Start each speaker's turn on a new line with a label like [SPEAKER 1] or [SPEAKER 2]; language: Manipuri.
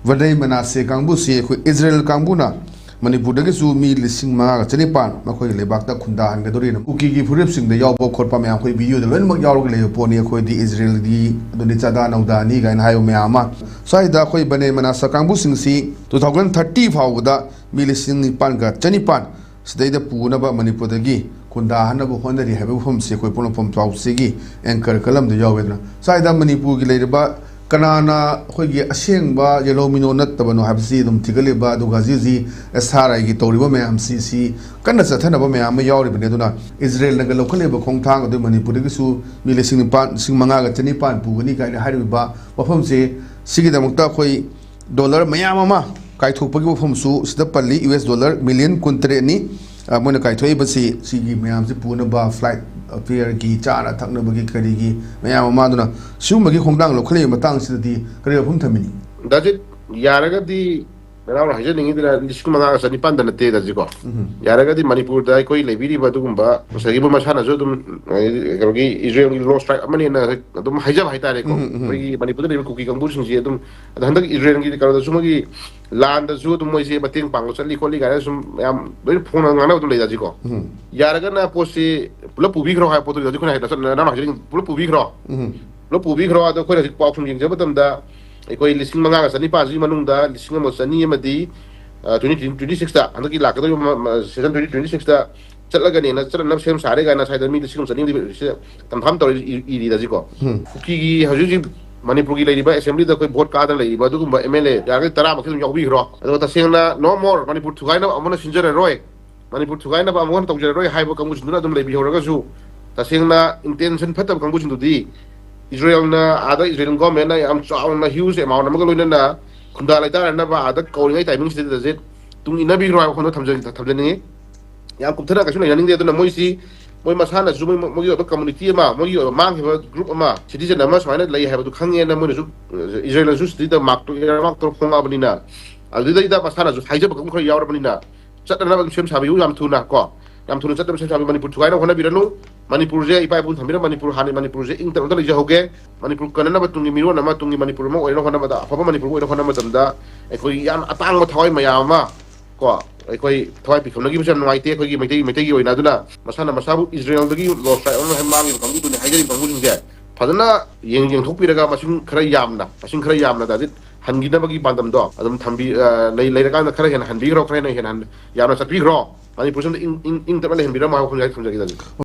[SPEAKER 1] vadai manase kangu se khoi Israel kangu na Manipur dagi su mi lising mga chanipan makhoi lebak ta khunda han gadori na KUKI gi phurip sing da yaw bo khotpa me khoi video da loin mak yaw ro le poni khoi di Israel di doni chada nauda ni gain hayo me ama sai da khoi bane manasa kangu sing si 2030 phau da mi lising ni pan ga chanipan sidai da puna ba Manipur dagi khunda han ba honari habu phom se khoi pon phom tau se gi anchor kalam da yaw wedna sai da Manipur gi le ba kanana khoigi asengba yellow mino nattabano habsi dum tigaliba du gazizi SRI gi toriba me amcc kanna chathana ba me am yawri bane duna Israel naga lokhale ba khongthang du Manipur gi su milesing pan sing manga ga chani pan pugani kai hariba ba wafam se sigi damukta khoi dollar mayam ama kai thupagi wafam su sida palli US dollar million kuntre ni mona kai thoi ba si sigi mayam se puna ba flight affair gi chara thakna bagi kari gi mayam ma duna sumagi khongdang lokhale matang sidati kari phum thamini
[SPEAKER 2] dajit yaraga di meraw haje ningi dira disku manga sani panda nate dajiko yaraga di Manipur dai koi lebiri ba dugumba sagi ba masana jo dum gi Israel law strike amani na dum haja hai tare ko gi Manipur de KUKI kangu sing ji dum handak Israel gi karo sumagi land da ju dum moi se bating pang chali kholi ga sum yam doi phone ngana dum le dajiko yaraga na posi pulo pubi gro ha potu dajiko na na haje pulo pubi gro lo pubi gro da ko pa phum jing je batam da koi lising manga sani pa ji manung da lising mo sani amadi 2026 da andaki la ka do season 2026 da chatlaga ne na chana sem sare ga na sai da mi lising sani di tam tham to i da ji ko KUKI gi haju ji Manipur gi leiba assembly da koi vote ka da leiba du ba MLA ya ga tara ma khum yobi ro ado ta sing na no more Manipur thugai na amona sinjare roi Manipur thugai na ba amon tong jare roi hai bo kamu sunduna dum leibi horaga su ta sing na intention phatam kangu sindu di Israel na ada Israel government na am chaw na huge amount na magaloina na khunda laita na ba ada kauringai timing state da jet tung ina bi roi khono thamjani ya kupthana ka suna yaning de na moisi moi masana zu moi yo community ma moi yo mang he group ma citizen na ma swaina lai ha du khange na mo zu Israel zu sti da mak to khonga bani na alida ida masana zu haija ba khoi yawra bani na chatna ba sem sabi yam thuna ko yam thuna chatna sem sabi Manipur thugai na khona biranu Manipur je ipai pun thamira Manipur hani Manipur je ing tar je hoge Manipur kanana ba tungi miro na ma tungi Manipur ma oina khona ma da fa Manipur oina khona ma da ekoi yan atang ma thawai mayam ma ko ekoi thawai pi khona gi bisam ngai te ekoi gi maitai gi oina duna masana masabu Israel dagi lo sai on ha mangi kangu tu ne haigari kangu jing je phadana yeng thokpi raga masing khara yamna da dit hangi na bagi bandam do adum thambi lei raga na khara hen hanbi ro khara na hen yamna satpi ro Manipur sem ing tar le hen bira ma khon jai da